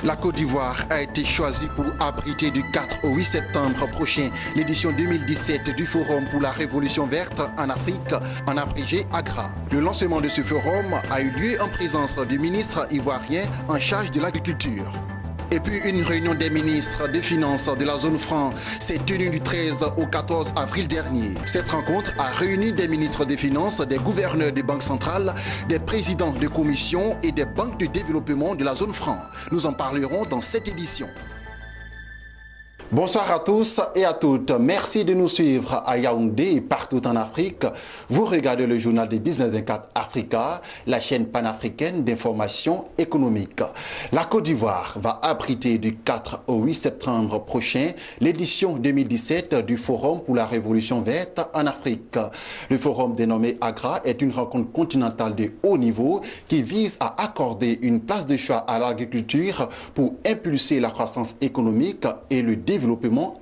La Côte d'Ivoire a été choisie pour abriter du 4 au 8 septembre prochain l'édition 2017 du Forum pour la Révolution verte en Afrique, en abrégé AGRA. Le lancement de ce forum a eu lieu en présence du ministre ivoirien en charge de l'agriculture. Et puis une réunion des ministres des Finances de la zone franc s'est tenue du 13 au 14 avril dernier. Cette rencontre a réuni des ministres des Finances, des gouverneurs des banques centrales, des présidents de commissions et des banques de développement de la zone franc. Nous en parlerons dans cette édition. Bonsoir à tous et à toutes. Merci de nous suivre à Yaoundé et partout en Afrique. Vous regardez le journal des Business 24 Africa, la chaîne panafricaine d'information économique. La Côte d'Ivoire va abriter du 4 au 8 septembre prochain l'édition 2017 du Forum pour la Révolution verte en Afrique. Le forum dénommé AGRA est une rencontre continentale de haut niveau qui vise à accorder une place de choix à l'agriculture pour impulser la croissance économique et le développement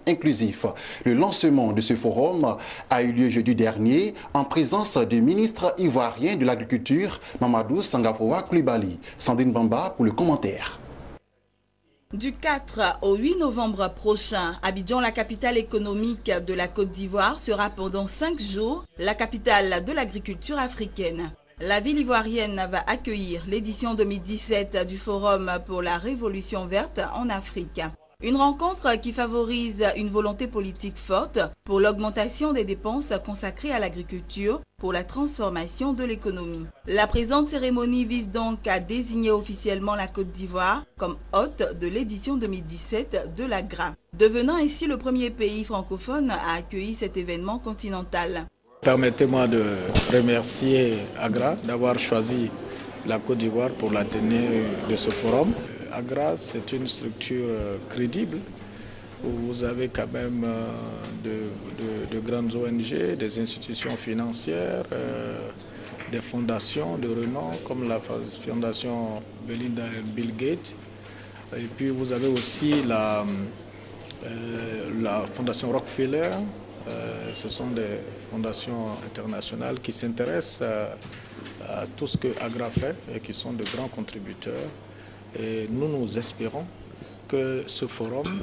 inclusif. Le lancement de ce forum a eu lieu jeudi dernier en présence du ministre ivoirien de l'Agriculture, Mamadou Sangafoua Coulibaly. Sandrine Bamba pour le commentaire. Du 4 au 8 novembre prochain, Abidjan, la capitale économique de la Côte d'Ivoire, sera pendant 5 jours la capitale de l'agriculture africaine. La ville ivoirienne va accueillir l'édition 2017 du Forum pour la Révolution verte en Afrique. Une rencontre qui favorise une volonté politique forte pour l'augmentation des dépenses consacrées à l'agriculture pour la transformation de l'économie. La présente cérémonie vise donc à désigner officiellement la Côte d'Ivoire comme hôte de l'édition 2017 de l'AGRA, devenant ainsi le premier pays francophone à accueillir cet événement continental. Permettez-moi de remercier AGRA d'avoir choisi la Côte d'Ivoire pour la tenue de ce forum. AGRA, c'est une structure crédible où vous avez quand même de grandes ONG, des institutions financières, des fondations de renom comme la fondation Belinda et Bill Gates. Et puis vous avez aussi la fondation Rockefeller. Ce sont des fondations internationales qui s'intéressent à tout ce que AGRA fait et qui sont de grands contributeurs. Et nous espérons que ce forum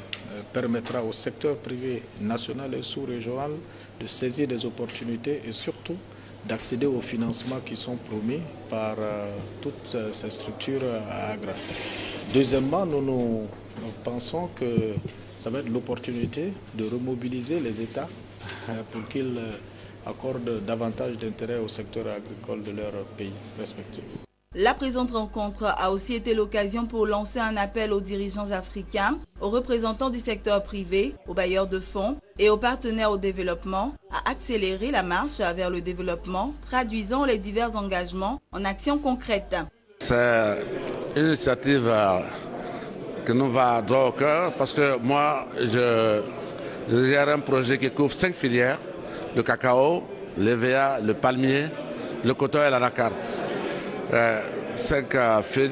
permettra au secteur privé national et sous-régional de saisir des opportunités et surtout d'accéder aux financements qui sont promis par toutes ces structures à AGRA. Deuxièmement, nous pensons que ça va être l'opportunité de remobiliser les États pour qu'ils accordent davantage d'intérêt au secteur agricole de leur pays respectifs. La présente rencontre a aussi été l'occasion pour lancer un appel aux dirigeants africains, aux représentants du secteur privé, aux bailleurs de fonds et aux partenaires au développement à accélérer la marche vers le développement, traduisant les divers engagements en actions concrètes. C'est une initiative qui nous va droit au cœur parce que moi, je gère un projet qui couvre 5 filières, le cacao, l'EVA, le palmier, le coton et l'anacarde. 5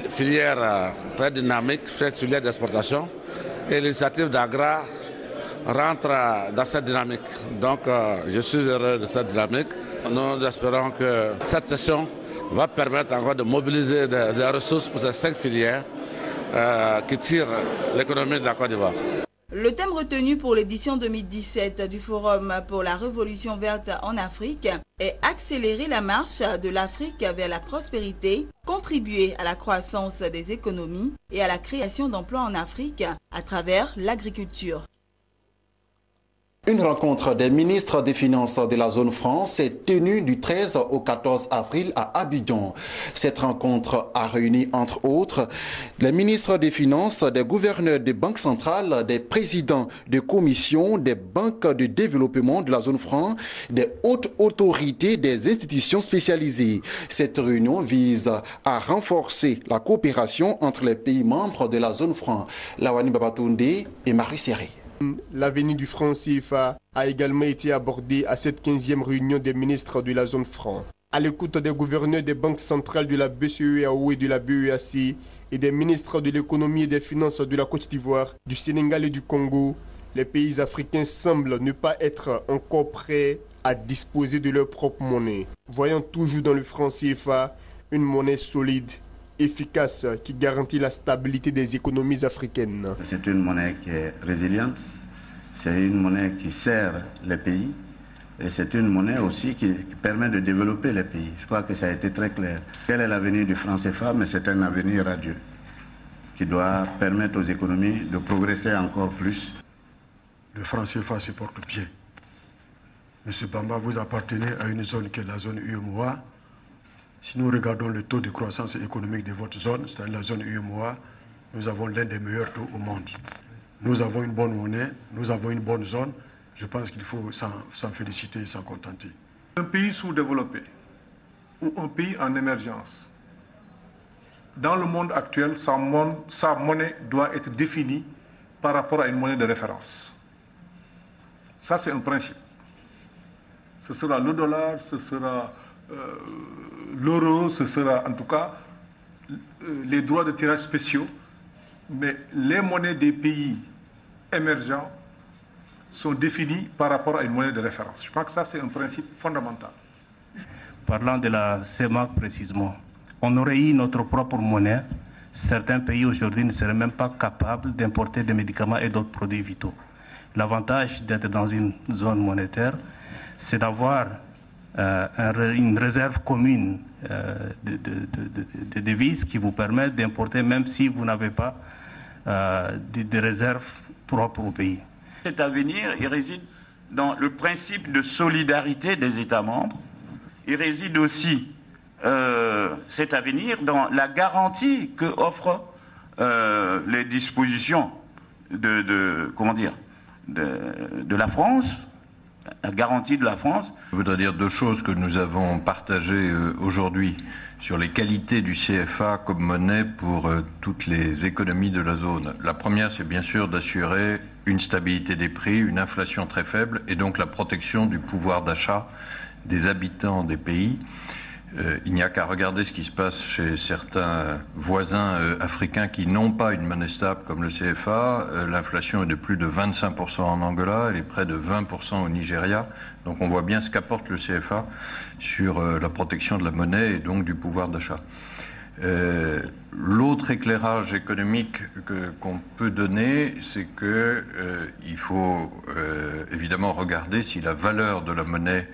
filières très dynamiques, 5 filières d'exportation. Et l'initiative d'AGRA rentre dans cette dynamique. Donc je suis heureux de cette dynamique. Nous espérons que cette session va permettre encore de mobiliser des ressources pour ces 5 filières qui tirent l'économie de la Côte d'Ivoire. Le thème retenu pour l'édition 2017 du Forum pour la Révolution verte en Afrique est accélérer la marche de l'Afrique vers la prospérité, contribuer à la croissance des économies et à la création d'emplois en Afrique à travers l'agriculture. Une rencontre des ministres des Finances de la zone franc s'est tenue du 13 au 14 avril à Abidjan. Cette rencontre a réuni entre autres les ministres des Finances, des gouverneurs des banques centrales, des présidents de commissions, des banques de développement de la zone franc, des hautes autorités des institutions spécialisées. Cette réunion vise à renforcer la coopération entre les pays membres de la zone franc. Lawani Babatunde et Marie Serré. L'avenir du franc CFA a également été abordé à cette 15e réunion des ministres de la zone franc. À l'écoute des gouverneurs des banques centrales de la BCEAO et de la BEAC et des ministres de l'économie et des finances de la Côte d'Ivoire, du Sénégal et du Congo, les pays africains semblent ne pas être encore prêts à disposer de leur propre monnaie, voyant toujours dans le franc CFA une monnaie solide efficace qui garantit la stabilité des économies africaines. C'est une monnaie qui est résiliente, c'est une monnaie qui sert les pays et c'est une monnaie aussi qui permet de développer les pays. Je crois que ça a été très clair. Quel est l'avenir du franc CFA? Mais c'est un avenir radieux qui doit permettre aux économies de progresser encore plus. Le franc CFA se porte bien. Monsieur Bamba, vous appartenez à une zone qui est la zone UEMOA. Si nous regardons le taux de croissance économique de votre zone, c'est la zone UEMOA, nous avons l'un des meilleurs taux au monde. Nous avons une bonne monnaie, nous avons une bonne zone. Je pense qu'il faut s'en féliciter et s'en contenter. Un pays sous-développé ou un pays en émergence, dans le monde actuel, sa monnaie doit être définie par rapport à une monnaie de référence. Ça, c'est un principe. Ce sera le dollar, ce sera l'euro, ce sera en tout cas les droits de tirage spéciaux. Mais les monnaies des pays émergents sont définies par rapport à une monnaie de référence. Je crois que ça, c'est un principe fondamental. Parlant de la CEMAC précisément, on aurait eu notre propre monnaie. Certains pays aujourd'hui ne seraient même pas capables d'importer des médicaments et d'autres produits vitaux. L'avantage d'être dans une zone monétaire, c'est d'avoir une réserve commune de devises qui vous permettent d'importer même si vous n'avez pas des réserves propres au pays. Cet avenir, il réside dans le principe de solidarité des États membres. Il réside aussi, cet avenir, dans la garantie que offrent les dispositions de la France, la garantie de la France. Je voudrais dire deux choses que nous avons partagées aujourd'hui sur les qualités du CFA comme monnaie pour toutes les économies de la zone. La première, c'est bien sûr d'assurer une stabilité des prix, une inflation très faible et donc la protection du pouvoir d'achat des habitants des pays. Il n'y a qu'à regarder ce qui se passe chez certains voisins africains qui n'ont pas une monnaie stable comme le CFA. L'inflation est de plus de 25% en Angola, elle est près de 20% au Nigeria. Donc on voit bien ce qu'apporte le CFA sur la protection de la monnaie et donc du pouvoir d'achat. L'autre éclairage économique qu'on peut donner, c'est qu'il faut évidemment regarder si la valeur de la monnaie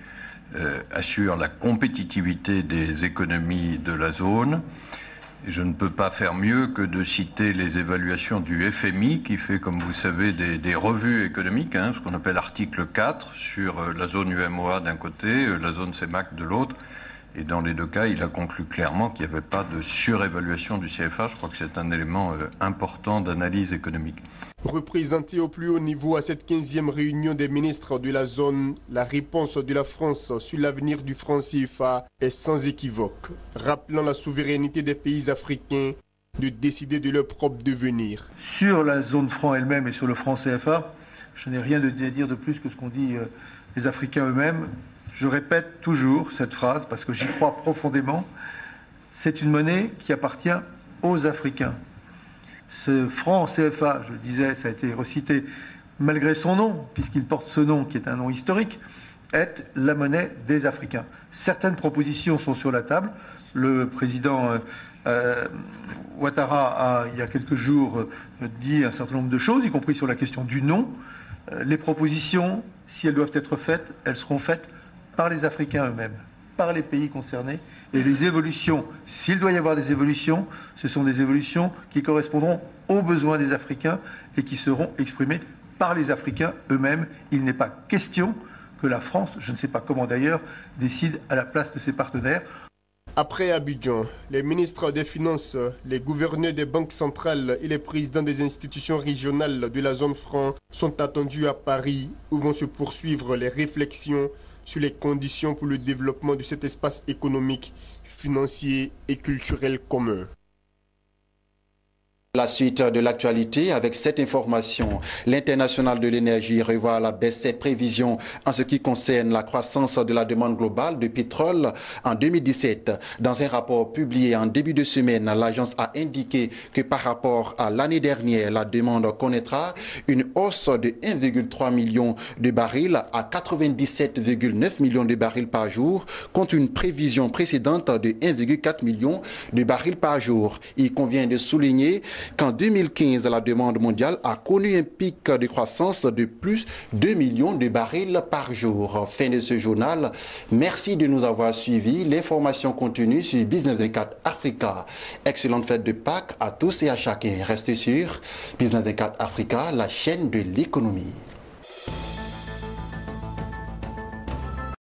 assure la compétitivité des économies de la zone. Et je ne peux pas faire mieux que de citer les évaluations du FMI qui fait, comme vous savez, des revues économiques, ce qu'on appelle article 4 sur la zone UEMOA d'un côté, la zone CEMAC de l'autre. Et dans les deux cas, il a conclu clairement qu'il n'y avait pas de surévaluation du CFA. Je crois que c'est un élément important d'analyse économique. Représenté au plus haut niveau à cette 15e réunion des ministres de la zone, la réponse de la France sur l'avenir du franc CFA est sans équivoque, rappelant la souveraineté des pays africains de décider de leur propre devenir. Sur la zone franc elle-même et sur le franc CFA, je n'ai rien à dire de plus que ce qu'ont dit les Africains eux-mêmes. Je répète toujours cette phrase parce que j'y crois profondément. C'est une monnaie qui appartient aux Africains. Ce franc CFA, je le disais, ça a été recité malgré son nom, puisqu'il porte ce nom qui est un nom historique, est la monnaie des Africains. Certaines propositions sont sur la table. Le président Ouattara a, il y a quelques jours, dit un certain nombre de choses, y compris sur la question du nom. Les propositions, si elles doivent être faites, elles seront faites par les Africains eux-mêmes, par les pays concernés. Et les évolutions, s'il doit y avoir des évolutions, ce sont des évolutions qui correspondront aux besoins des Africains et qui seront exprimées par les Africains eux-mêmes. Il n'est pas question que la France, je ne sais pas comment d'ailleurs, décide à la place de ses partenaires. Après Abidjan, les ministres des Finances, les gouverneurs des banques centrales et les présidents des institutions régionales de la zone franc sont attendus à Paris où vont se poursuivre les réflexions sur les conditions pour le développement de cet espace économique, financier et culturel commun. La suite de l'actualité avec cette information. L'International de l'énergie revoit à la baisse ses prévisions en ce qui concerne la croissance de la demande globale de pétrole en 2017. Dans un rapport publié en début de semaine, l'agence a indiqué que par rapport à l'année dernière, la demande connaîtra une hausse de 1,3 million de barils à 97,9 millions de barils par jour, contre une prévision précédente de 1,4 million de barils par jour. Il convient de souligner qu'en 2015, la demande mondiale a connu un pic de croissance de plus de 2 millions de barils par jour. Fin de ce journal. Merci de nous avoir suivis. L'information continue sur Business 24 Africa. Excellente fête de Pâques à tous et à chacun. Restez sur Business 24 Africa, la chaîne de l'économie.